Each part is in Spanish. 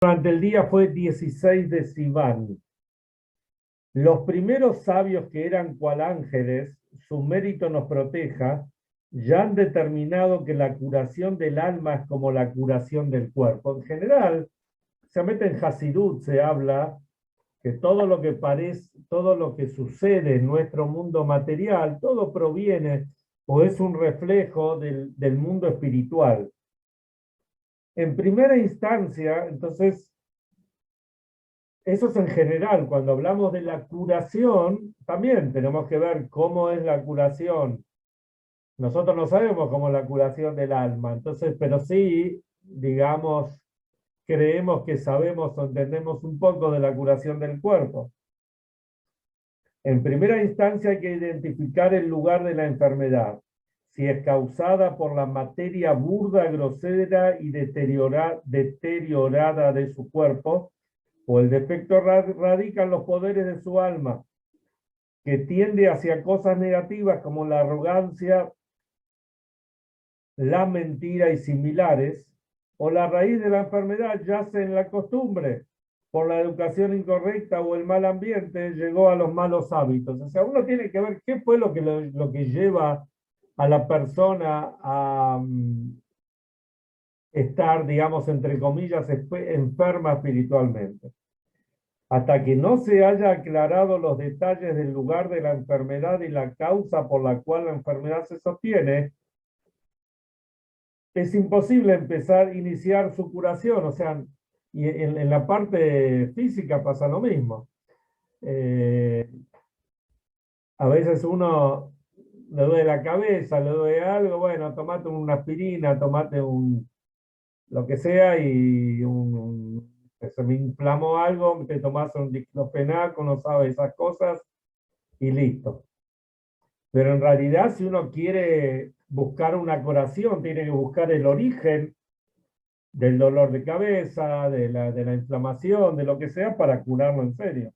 Durante el día fue 16 de Sivan. Los primeros sabios que eran cual ángeles, su mérito nos proteja, ya han determinado que la curación del alma es como la curación del cuerpo. En general, se mete en Hasidut, se habla que todo lo que parece, todo lo que sucede en nuestro mundo material, todo proviene o es un reflejo del mundo espiritual. En primera instancia, entonces, eso es en general. Cuando hablamos de la curación, también tenemos que ver cómo es la curación. Nosotros no sabemos cómo es la curación del alma, entonces, pero sí, digamos, creemos que sabemos o entendemos un poco de la curación del cuerpo. En primera instancia hay que identificar el lugar de la enfermedad, si es causada por la materia burda, grosera y deteriorada de su cuerpo, o el defecto radica en los poderes de su alma, que tiende hacia cosas negativas como la arrogancia, la mentira y similares, o la raíz de la enfermedad yace en la costumbre, por la educación incorrecta o el mal ambiente, llegó a los malos hábitos. O sea, uno tiene que ver qué fue lo que lleva a la persona a estar, digamos, entre comillas, enferma espiritualmente. Hasta que no se haya aclarado los detalles del lugar de la enfermedad y la causa por la cual la enfermedad se sostiene, es imposible iniciar su curación. O sea, y en la parte física pasa lo mismo. A veces uno le duele la cabeza, le duele algo, bueno, tomate una aspirina, tomate lo que sea y se me inflamó algo, te tomas un diclofenaco, no sabes esas cosas y listo. Pero en realidad, si uno quiere buscar una curación, tiene que buscar el origen del dolor de cabeza, de la inflamación, de lo que sea, para curarlo en serio.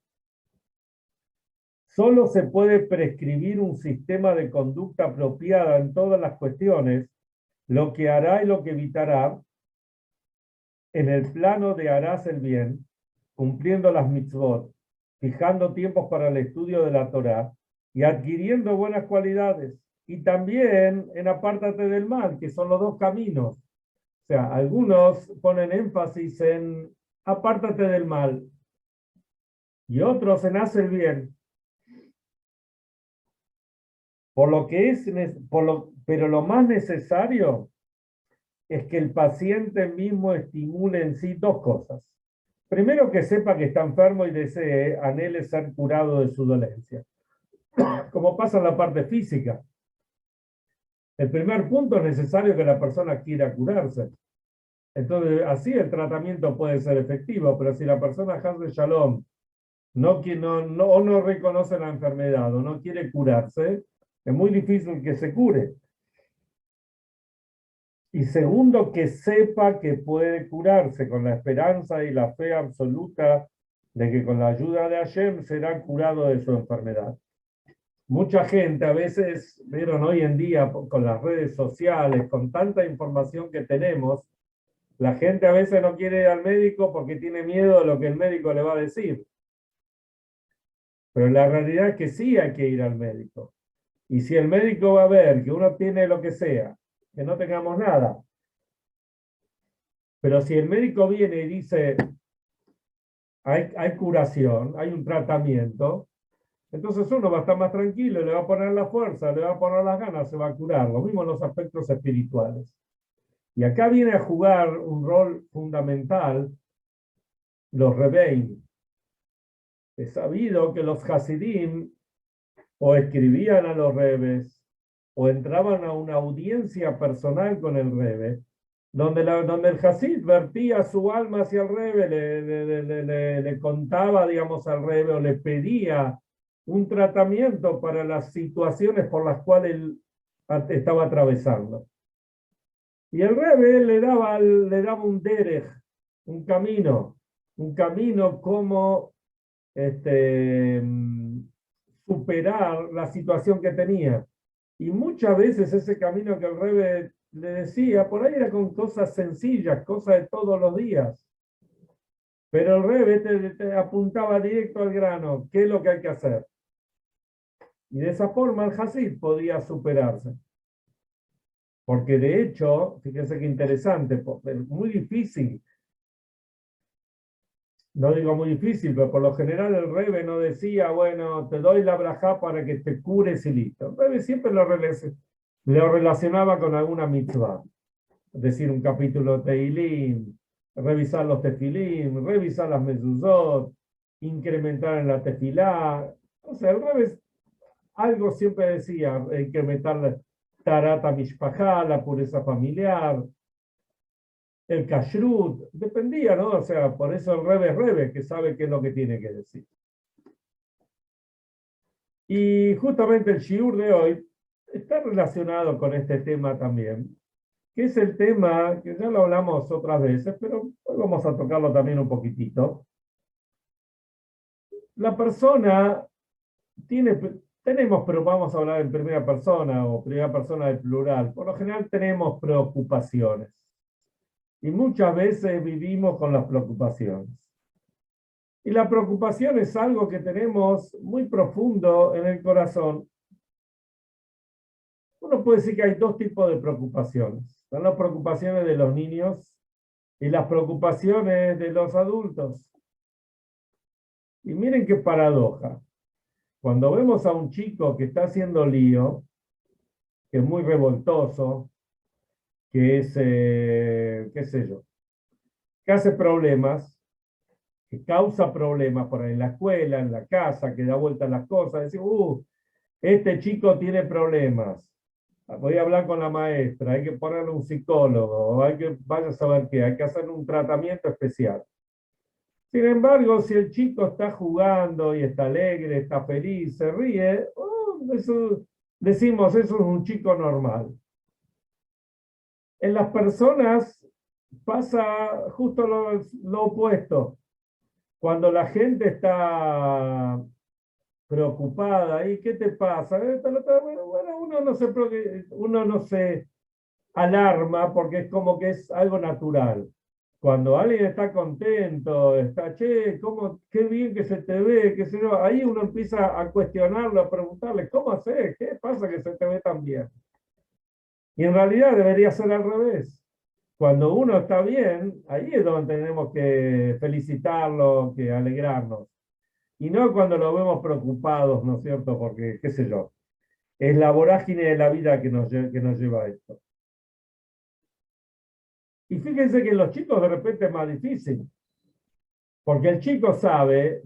Solo se puede prescribir un sistema de conducta apropiada en todas las cuestiones, lo que hará y lo que evitará, en el plano de harás el bien, cumpliendo las mitzvot, fijando tiempos para el estudio de la Torá y adquiriendo buenas cualidades. Y también en apártate del mal, que son los dos caminos. O sea, algunos ponen énfasis en apártate del mal y otros en haz el bien. Pero lo más necesario es que el paciente mismo estimule en sí dos cosas. Primero, que sepa que está enfermo y desee, anhele ser curado de su dolencia. Como pasa en la parte física. El primer punto es necesario que la persona quiera curarse. Entonces, así el tratamiento puede ser efectivo, pero si la persona Hasbe Shalom no reconoce la enfermedad o no quiere curarse, es muy difícil que se cure. Y segundo, que sepa que puede curarse con la esperanza y la fe absoluta de que con la ayuda de Hashem será curado de su enfermedad. Mucha gente a veces, vieron hoy en día con las redes sociales, con tanta información que tenemos, la gente a veces no quiere ir al médico porque tiene miedo de lo que el médico le va a decir. Pero la realidad es que sí hay que ir al médico. Y si el médico va a ver que uno tiene lo que sea, que no tengamos nada, pero si el médico viene y dice, hay curación, hay un tratamiento, entonces uno va a estar más tranquilo, le va a poner la fuerza, le va a poner las ganas, se va a curar. Lo mismo en los aspectos espirituales. Y acá viene a jugar un rol fundamental los Rebbeim. Es sabido que los Hasidim o escribían a los Rebes o entraban a una audiencia personal con el Rebe, donde el Hasid vertía su alma hacia el Rebe, le contaba, digamos, al Rebe o le pedía un tratamiento para las situaciones por las cuales él estaba atravesando. Y el Rebe le daba un derech, un camino como superar la situación que tenía. Y muchas veces ese camino que el Rebe le decía, por ahí era con cosas sencillas, cosas de todos los días. Pero el Rebbe te apuntaba directo al grano, ¿qué es lo que hay que hacer? Y de esa forma el Hasid podía superarse. Porque de hecho, fíjense qué interesante, es muy difícil, no digo muy difícil, pero por lo general el Rebbe no decía, bueno, te doy la brajá para que te cures y listo. El Rebbe siempre lo relacionaba con alguna mitzvah. Es decir, un capítulo de Teilín, revisar los tefilín, revisar las mezuzot, incrementar en la tefilá. O sea, el Rebbe algo siempre decía, incrementar la tarata mishpajá, la pureza familiar, el kashrut, dependía, ¿no? O sea, por eso el Rebbe es Rebbe, que sabe qué es lo que tiene que decir. Y justamente el shiur de hoy está relacionado con este tema también, que es el tema que ya lo hablamos otras veces, pero hoy vamos a tocarlo también un poquitito. La persona tenemos, pero vamos a hablar en primera persona o primera persona del plural, por lo general tenemos preocupaciones. Y muchas veces vivimos con las preocupaciones. Y la preocupación es algo que tenemos muy profundo en el corazón. Uno puede decir que hay dos tipos de preocupaciones. Son las preocupaciones de los niños y las preocupaciones de los adultos. Y miren qué paradoja. Cuando vemos a un chico que está haciendo lío, que es muy revoltoso, que es, qué sé yo, que hace problemas, que causa problemas por ahí en la escuela, en la casa, que da vuelta a las cosas, decimos, este chico tiene problemas, voy a hablar con la maestra, hay que ponerle un psicólogo, vaya a saber qué, hay que hacer un tratamiento especial. Sin embargo, si el chico está jugando y está alegre, está feliz, se ríe, decimos, eso es un chico normal. En las personas pasa justo lo opuesto. Cuando la gente está preocupada, ¿y qué te pasa? Bueno, uno no se alarma porque es como que es algo natural. Cuando alguien está contento, está, che, qué bien que se te ve, qué sé yo, ahí uno empieza a cuestionarlo, a preguntarle, ¿cómo haces? ¿Qué pasa que se te ve tan bien? Y en realidad debería ser al revés. Cuando uno está bien, ahí es donde tenemos que felicitarlo, que alegrarnos. Y no cuando lo vemos preocupados, ¿no es cierto? Porque, qué sé yo, es la vorágine de la vida que nos lleva a esto. Y fíjense que los chicos de repente es más difícil, porque el chico sabe,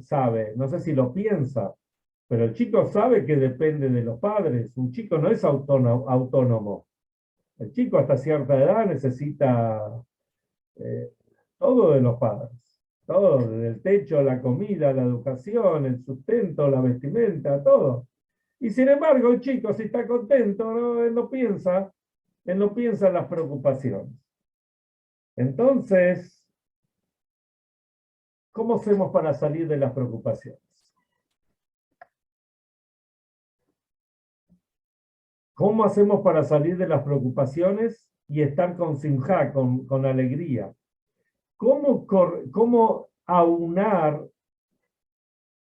no sé si lo piensa, pero el chico sabe que depende de los padres. Un chico no es autónomo. El chico hasta cierta edad necesita eh, todo de los padres. Todo, desde el techo, la comida, la educación, el sustento, la vestimenta, todo. Y sin embargo, el chico, si está contento, ¿no? Él no piensa en las preocupaciones. Entonces, ¿cómo hacemos para salir de las preocupaciones? ¿Cómo hacemos para salir de las preocupaciones y estar con simjá, con alegría? ¿Cómo aunar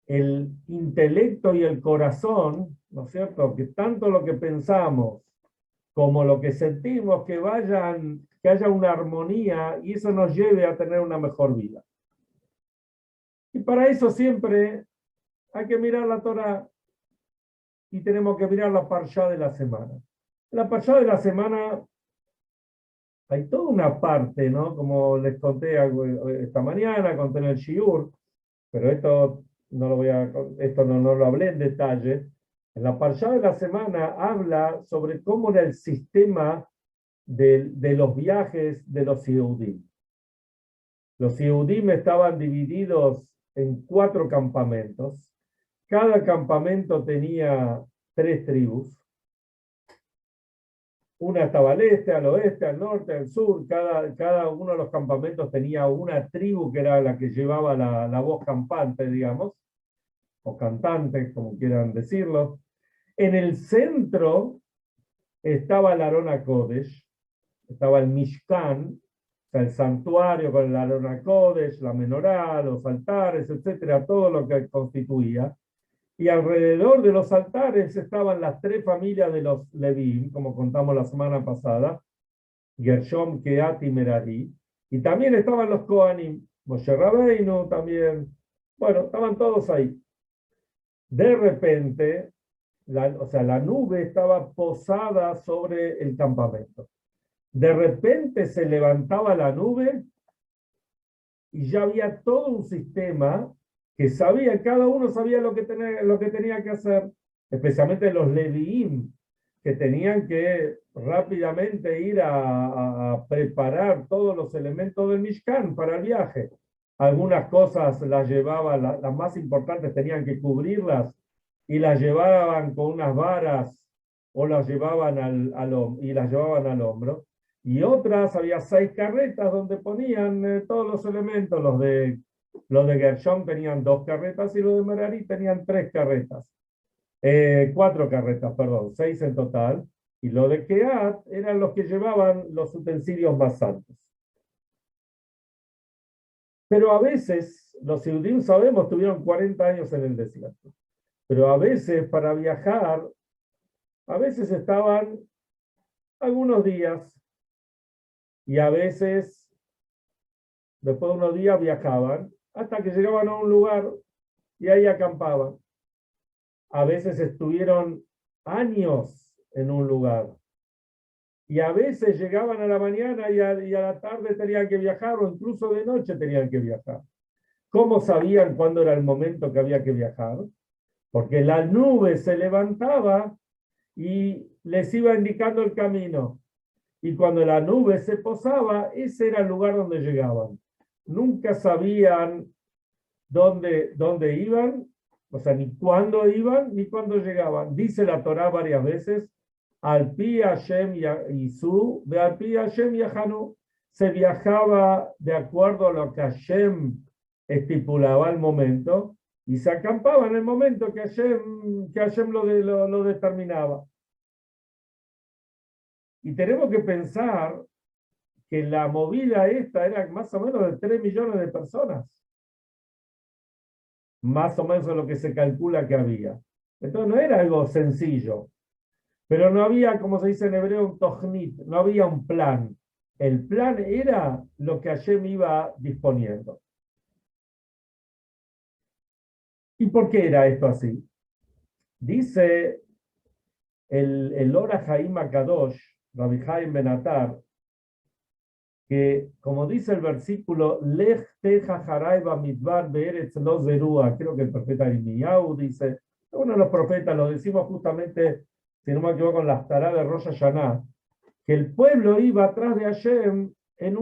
el intelecto y el corazón, ¿no es cierto? Que tanto lo que pensamos como lo que sentimos, que haya una armonía y eso nos lleve a tener una mejor vida. Y para eso siempre hay que mirar la Torá y tenemos que mirar la parshá de la semana. La parshá de la semana hay toda una parte, ¿no? Como les conté esta mañana, conté en el shiur, pero esto no lo hablé en detalle. En la parshá de la semana habla sobre cómo era el sistema de los viajes de los Yehudim. Los Yehudim estaban divididos en 4 campamentos. Cada campamento tenía 3 tribus. Una estaba al este, al oeste, al norte, al sur. Cada uno de los campamentos tenía una tribu que era la que llevaba la voz campante, digamos, o cantante, como quieran decirlo. En el centro estaba el Arona Kodesh, estaba el Mishkan, sea, el santuario con el Aron HaKodesh, la menorá, los altares, etcétera, todo lo que constituía. Y alrededor de los altares estaban las tres familias de los Leví, como contamos la semana pasada, Gershom, Kehat y Merari. Y también estaban los Kohanim, Moshe Rabbeinu también. Bueno, estaban todos ahí. De repente, o sea, la nube estaba posada sobre el campamento. De repente se levantaba la nube y ya había todo un sistema que sabía, cada uno sabía lo que tenía que hacer, especialmente los Leviim, que tenían que rápidamente ir a preparar todos los elementos del Mishkan para el viaje. Algunas cosas las llevaban, las más importantes tenían que cubrirlas y las llevaban con unas varas o las llevaban y las llevaban al hombro. Y otras, había 6 carretas donde ponían todos los elementos. Los de Gershom tenían 2 carretas y los de Merari tenían 3 carretas. 4 carretas, perdón, 6 en total. Y los de Kehat eran los que llevaban los utensilios más santos. Pero a veces, los Yehudim sabemos, tuvieron 40 años en el desierto. Pero a veces, para viajar, a veces estaban algunos días, y a veces, después de unos días, viajaban hasta que llegaban a un lugar y ahí acampaban. A veces estuvieron años en un lugar. Y a veces llegaban a la mañana y a la tarde tenían que viajar, o incluso de noche tenían que viajar. ¿Cómo sabían cuándo era el momento que había que viajar? Porque la nube se levantaba y les iba indicando el camino. Y cuando la nube se posaba, ese era el lugar donde llegaban. Nunca sabían dónde iban, o sea, ni cuándo iban, ni cuándo llegaban. Dice la Torá varias veces, al pi Hashem Yisu, de al pi Hashem Yahanu, se viajaba de acuerdo a lo que Hashem estipulaba al momento, y se acampaba en el momento que Hashem lo determinaba. Y tenemos que pensar que la movida esta era más o menos de 3 millones de personas. Más o menos lo que se calcula que había. Entonces no era algo sencillo. Pero no había, como se dice en hebreo, un tojnit, no había un plan. El plan era lo que Hashem iba disponiendo. ¿Y por qué era esto así? Dice el Ora Haim HaKadosh, Rabbi Haim Benatar, que, como dice el versículo, Lech teja harai bamidbar be'eretz lo zerúa, creo que el profeta Irmiyahu dice, uno de los profetas, lo decimos justamente, si no me equivoco, en la Haftará de Rosh Hashanah, que el pueblo iba atrás de Hashem en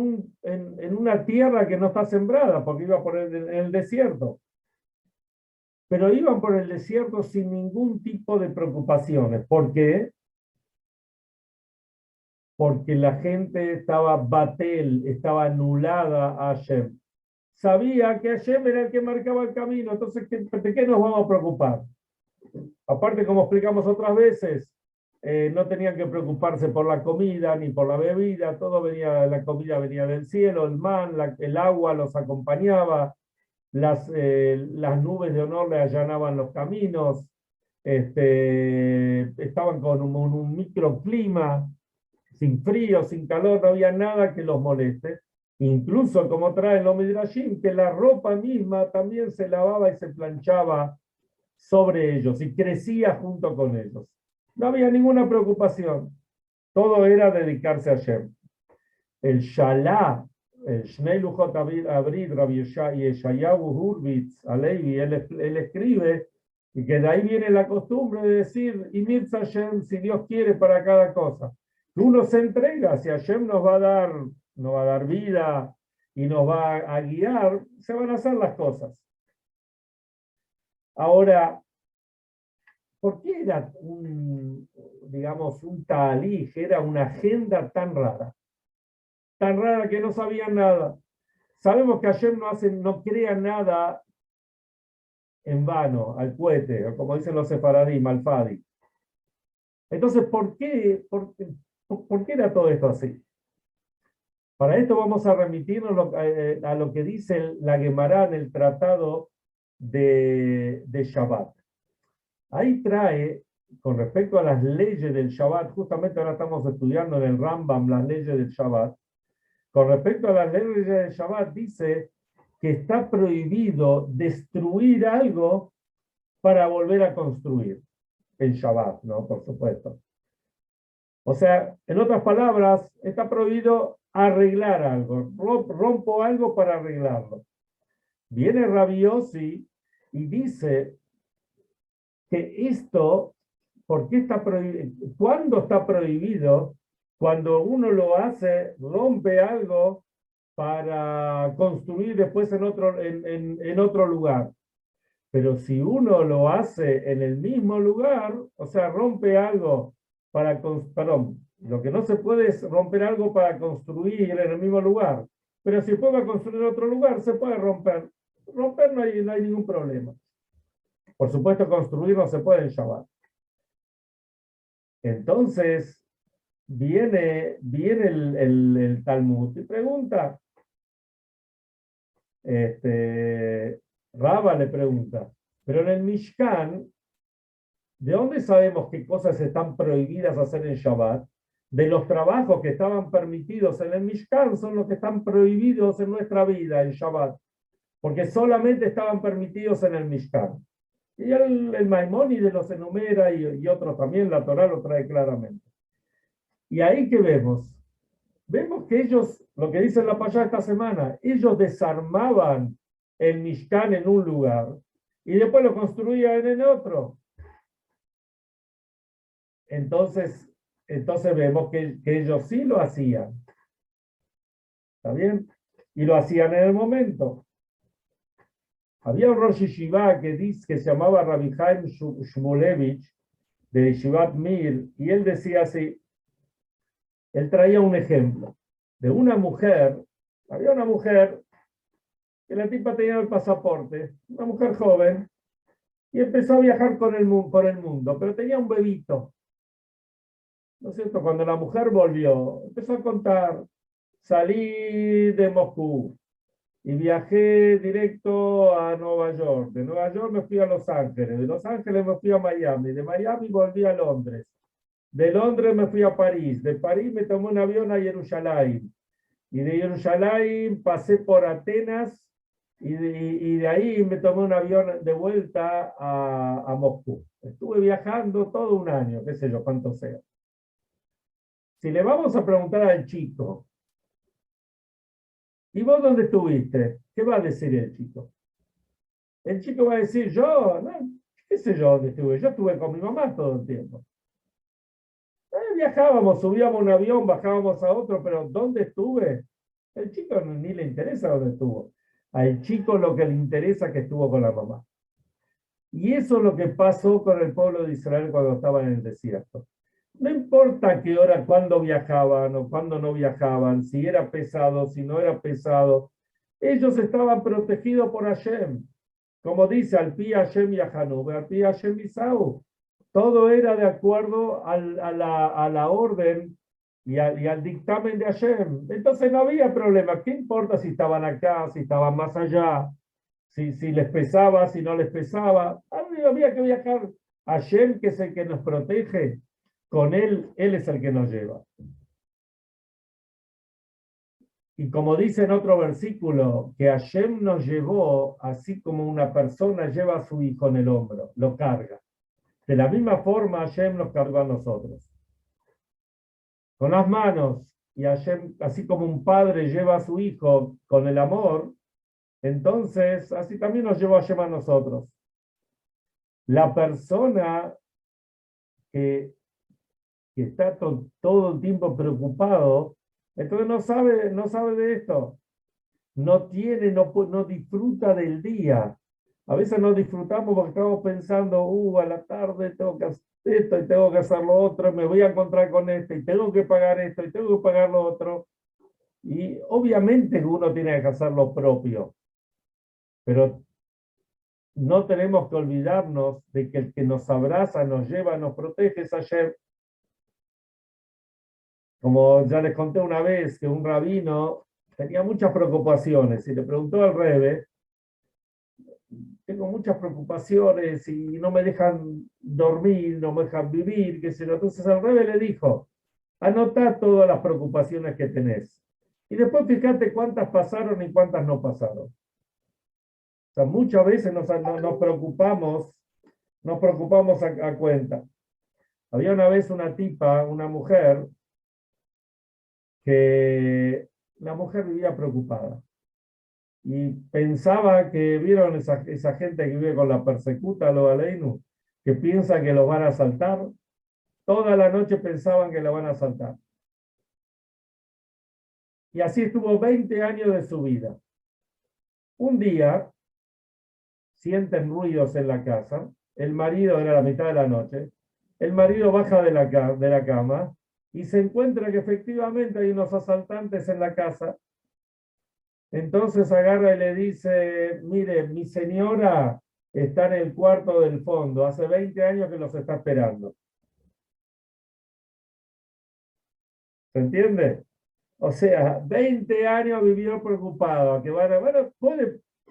una tierra que no está sembrada, porque iba por el desierto. Pero iban por el desierto sin ningún tipo de preocupaciones. ¿Por qué? Porque la gente estaba batel, estaba anulada a Hashem. Sabía que Hashem era el que marcaba el camino, entonces ¿de qué nos vamos a preocupar? Aparte, como explicamos otras veces, no tenían que preocuparse por la comida ni por la bebida, la comida venía del cielo, el man, el agua los acompañaba, las nubes de honor le allanaban los caminos, estaban con un microclima, sin frío, sin calor, no había nada que los moleste. Incluso, como traen los Midrashim, que la ropa misma también se lavaba y se planchaba sobre ellos y crecía junto con ellos. No había ninguna preocupación. Todo era dedicarse a Hashem. El Shalá, el Shnei Luchot Abrid, Rabbi Yeshayahu Hurwitz, Alevi, él escribe, y que de ahí viene la costumbre de decir, y Mirza Hashem, si Dios quiere para cada cosa. Uno se entrega, si Hashem nos va a dar vida y nos va a guiar, se van a hacer las cosas. Ahora, ¿por qué era digamos, un talij, era una agenda tan rara? Tan rara que no sabían nada. Sabemos que Hashem no crea nada en vano, al cohete, o como dicen los sefaradim, al fadi. Entonces, ¿por qué era todo esto así? Para esto vamos a remitirnos a lo que dice la Gemara en el tratado de Shabbat. Ahí trae, con respecto a las leyes del Shabbat, justamente ahora estamos estudiando en el Rambam las leyes del Shabbat, con respecto a las leyes del Shabbat dice que está prohibido destruir algo para volver a construir. En Shabbat, ¿no? Por supuesto. O sea, en otras palabras, está prohibido arreglar algo. Rompo algo para arreglarlo. Viene Rabbi Yossi y dice que esto, ¿por qué está prohibido? ¿Cuándo está prohibido? Cuando uno lo hace, rompe algo para construir después en otro lugar. Pero si uno lo hace en el mismo lugar, o sea, rompe algo perdón, lo que no se puede es romper algo para construir en el mismo lugar. Pero si después va a construir en otro lugar, se puede romper. Romper no hay ningún problema. Por supuesto, construir no se puede en Shabbat. Entonces, viene el Talmud y pregunta, Raba le pregunta, pero en el Mishkan, ¿de dónde sabemos qué cosas están prohibidas hacer en Shabbat? De los trabajos que estaban permitidos en el Mishkan son los que están prohibidos en nuestra vida en Shabbat, porque solamente estaban permitidos en el Mishkan. Y el Maimónides los enumera y otros también, la Torá lo trae claramente. Y ahí que vemos que ellos, lo que dice la Payá esta semana, ellos desarmaban el Mishkan en un lugar y después lo construían en otro. Entonces vemos que ellos sí lo hacían. ¿Está bien? Y lo hacían en el momento. Había un Rosh Yeshiva que se llamaba Rabbi Chaim Shmulevich, de Yeshivat Mir, y él decía así, él traía un ejemplo de una mujer, había una mujer que la tipa tenía el pasaporte, una mujer joven, y empezó a viajar por el mundo, pero tenía un bebito. ¿No es cierto? Cuando la mujer volvió, empezó a contar, salí de Moscú y viajé directo a Nueva York. De Nueva York me fui a Los Ángeles, de Los Ángeles me fui a Miami, de Miami volví a Londres, de Londres me fui a París, de París me tomé un avión a Jerusalén, y de Jerusalén pasé por Atenas, y de ahí me tomé un avión de vuelta a Moscú. Estuve viajando todo un año, qué sé yo, cuánto sea. Si le vamos a preguntar al chico, ¿y vos dónde estuviste? ¿Qué va a decir el chico? El chico va a decir, yo, no, qué sé yo dónde estuve. Yo estuve con mi mamá todo el tiempo. Viajábamos, subíamos a un avión, bajábamos a otro, pero ¿dónde estuve? El chico ni le interesa dónde estuvo. Al chico lo que le interesa es que estuvo con la mamá. Y eso es lo que pasó con el pueblo de Israel cuando estaba en el desierto. No importa qué hora, cuándo viajaban o cuándo no viajaban, si era pesado, si no era pesado, ellos estaban protegidos por Hashem. Como dice, al pi Hashem y Hanub, al pi Hashem y Saúl. Todo era de acuerdo a la orden y al dictamen de Hashem. Entonces no había problema. ¿Qué importa si estaban acá, si estaban más allá, si les pesaba, si no les pesaba? Había que viajar. Hashem, que es el que nos protege, con él es el que nos lleva. Y como dice en otro versículo, que Hashem nos llevó así como una persona lleva a su hijo en el hombro, lo carga. De la misma forma Hashem nos cargó a nosotros. Con las manos, y Hashem, así como un padre lleva a su hijo con el amor, entonces así también nos llevó Hashem a nosotros. La persona que está todo el tiempo preocupado, entonces no sabe de esto. No disfruta del día. A veces no disfrutamos porque estamos pensando, a la tarde tengo que hacer esto y tengo que hacer lo otro, me voy a encontrar con esto y tengo que pagar esto y tengo que pagar lo otro. Y obviamente uno tiene que hacer lo propio, pero no tenemos que olvidarnos de que el que nos abraza, nos lleva, nos protege es Hashem. como ya les conté una vez, que un rabino tenía muchas preocupaciones y le preguntó al Rebbe, tengo muchas preocupaciones y no me dejan dormir, no me dejan vivir, qué sé yo. Entonces el Rebbe le dijo, anotá todas las preocupaciones que tenés. Y después fíjate cuántas pasaron y cuántas no pasaron. O sea, muchas veces nos preocupamos a cuenta. Había una vez una tipa, una mujer, que la mujer vivía preocupada. Y pensaba que, vieron esa gente que vive con la persecuta, lo aleinu, que piensa que los van a asaltar. Toda la noche pensaban que lo van a asaltar. Y así estuvo 20 años de su vida. Un día sienten ruidos en la casa. El marido, era la mitad de la noche, el marido baja de la cama y se encuentra que efectivamente hay unos asaltantes en la casa. Entonces agarra y le dice, mire, mi señora está en el cuarto del fondo, hace 20 años que los está esperando. ¿Se entiende? O sea, 20 años vivió preocupado, que bueno,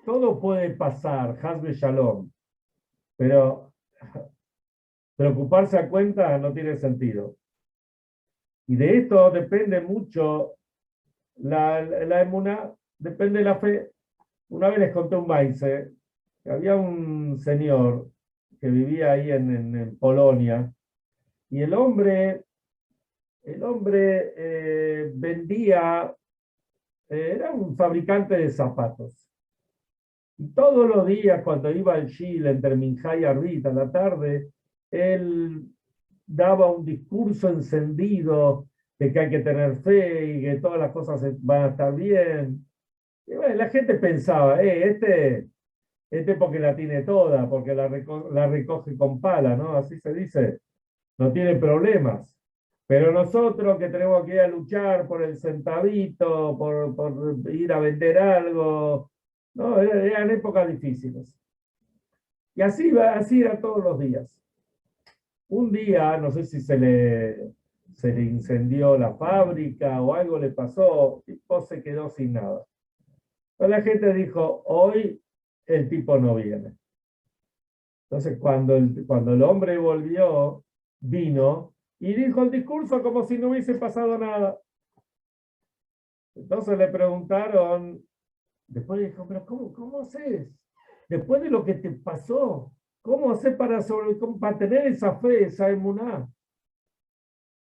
todo puede pasar, Hasbe Shalom, pero preocuparse a cuenta no tiene sentido. Y de esto depende mucho la emuná, depende de la fe. Una vez les conté un maíz, que había un señor que vivía ahí en Polonia, y el hombre vendía, era un fabricante de zapatos. Y todos los días, cuando iba al Chile, entre Minjá y Arbita, en la tarde, él daba un discurso encendido de que hay que tener fe y que todas las cosas van a estar bien. Y bueno, la gente pensaba, este porque la tiene toda, porque la recoge con pala, ¿no? Así se dice, no tiene problemas. Pero nosotros que tenemos que ir a luchar por el centavito, por ir a vender algo, ¿no? Eran épocas difíciles. Y así era todos los días. Un día, no sé si se le incendió la fábrica o algo le pasó, el tipo se quedó sin nada. Pero la gente dijo, hoy el tipo no viene. Entonces, cuando el hombre volvió, vino y dijo el discurso como si no hubiese pasado nada. Entonces le preguntaron, después dijo, pero ¿cómo haces? Después de lo que te pasó, ¿cómo haces para tener esa fe, esa emuná?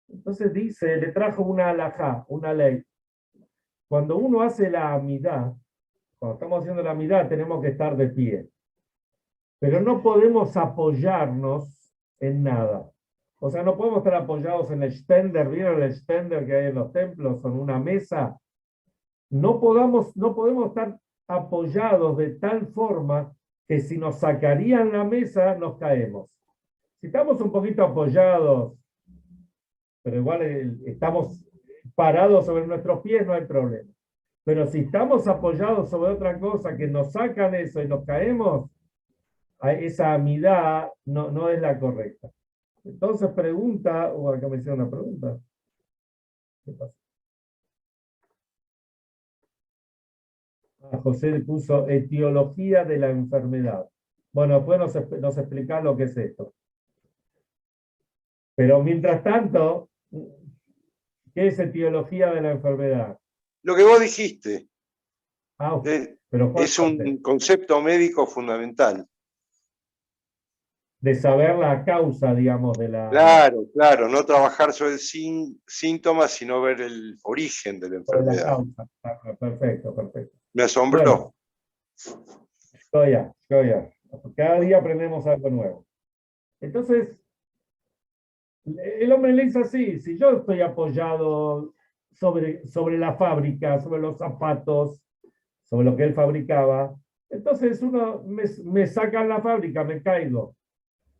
Entonces dice, le trajo una alajá, una ley. Cuando uno hace la amidad, cuando estamos haciendo la amidad, tenemos que estar de pie. Pero no podemos apoyarnos en nada. O sea, no podemos estar apoyados en el extender, ¿vieron el extender que hay en los templos, o en una mesa? No podemos estar apoyados de tal forma que si nos sacarían la mesa, nos caemos. Si estamos un poquito apoyados, pero igual estamos parados sobre nuestros pies, no hay problema. Pero si estamos apoyados sobre otra cosa que nos sacan eso y nos caemos, esa amidad no es la correcta. Entonces pregunta, acá me hicieron una pregunta. ¿Qué pasa? José le puso etiología de la enfermedad. Bueno, después nos explica lo que es esto. Pero mientras tanto, ¿qué es etiología de la enfermedad? Lo que vos dijiste. Pero es un concepto médico fundamental. De saber la causa, digamos, de la... Claro, no trabajar sobre síntomas, sino ver el origen de la enfermedad. La causa. Perfecto. Me asombró. Bueno, ya. Cada día aprendemos algo nuevo. Entonces, el hombre le dice así, si yo estoy apoyado sobre la fábrica, sobre los zapatos, sobre lo que él fabricaba, entonces me sacan la fábrica, me caigo.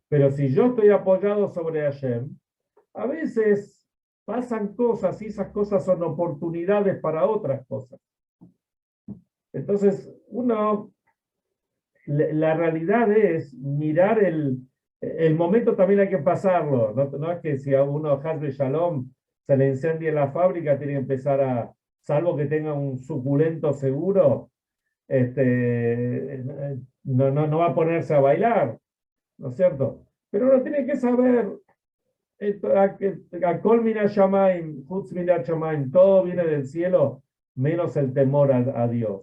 Pero si yo estoy apoyado sobre Hashem, a veces pasan cosas y esas cosas son oportunidades para otras cosas. Entonces, la realidad es mirar el momento, también hay que pasarlo. No es que si a uno Hasbe Shalom se le incendie la fábrica, tiene que empezar a, salvo que tenga un suculento seguro, no va a ponerse a bailar, ¿no es cierto? Pero uno tiene que saber, a Kol Mina Shamayim, Chutz Mina Shamayim, todo viene del cielo, menos el temor a Dios.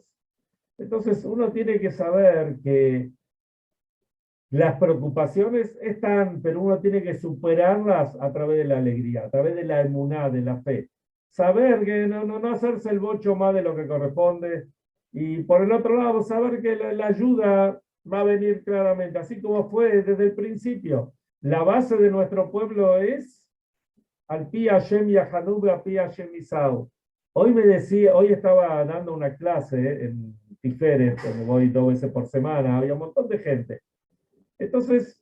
Entonces uno tiene que saber que las preocupaciones están, pero uno tiene que superarlas a través de la alegría, a través de la emuná, de la fe. Saber que no hacerse el bocho más de lo que corresponde. Y por el otro lado, saber que la ayuda va a venir claramente, así como fue desde el principio. La base de nuestro pueblo es al pi Hashem Yahanub, al pi Hashem Isau. Hoy estaba dando una clase en Tiferet, donde voy 2 veces por semana, había un montón de gente. Entonces,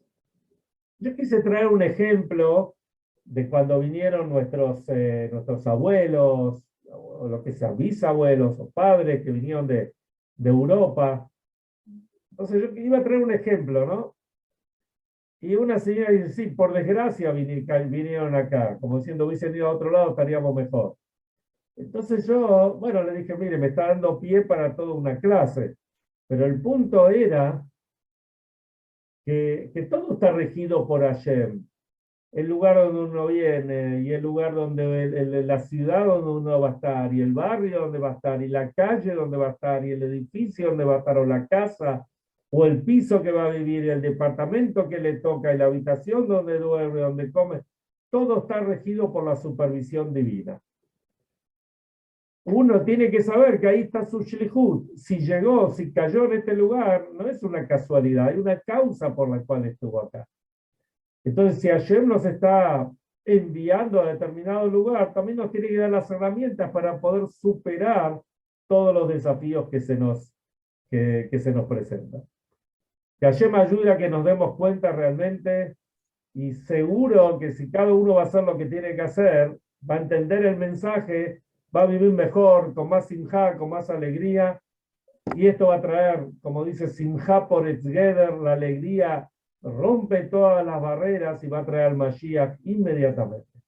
yo quise traer un ejemplo de cuando vinieron nuestros abuelos, o lo que sea, bisabuelos o padres que vinieron de Europa. Entonces, yo iba a traer un ejemplo, ¿no? Y una señora dice, sí, por desgracia vinieron acá, como diciendo, hubiesen ido a otro lado, estaríamos mejor. Entonces yo, bueno, le dije, mire, me está dando pie para toda una clase, pero el punto era que todo está regido por Hashem. El lugar donde uno viene, y el lugar donde, la ciudad donde uno va a estar, y el barrio donde va a estar, y la calle donde va a estar, y el edificio donde va a estar, o la casa, o el piso que va a vivir, y el departamento que le toca, y la habitación donde duerme, donde come, todo está regido por la supervisión divina. Uno tiene que saber que ahí está su shlichut. Si llegó, si cayó en este lugar, no es una casualidad, hay una causa por la cual estuvo acá. Entonces, si Hashem nos está enviando a determinado lugar, también nos tiene que dar las herramientas para poder superar todos los desafíos que se nos presentan. Que Hashem ayude a que nos demos cuenta realmente, y seguro que si cada uno va a hacer lo que tiene que hacer, va a entender el mensaje, va a vivir mejor, con más simjá, con más alegría, y esto va a traer, como dice simjá por etzgeder, la alegría rompe todas las barreras y va a traer al Mashiach inmediatamente.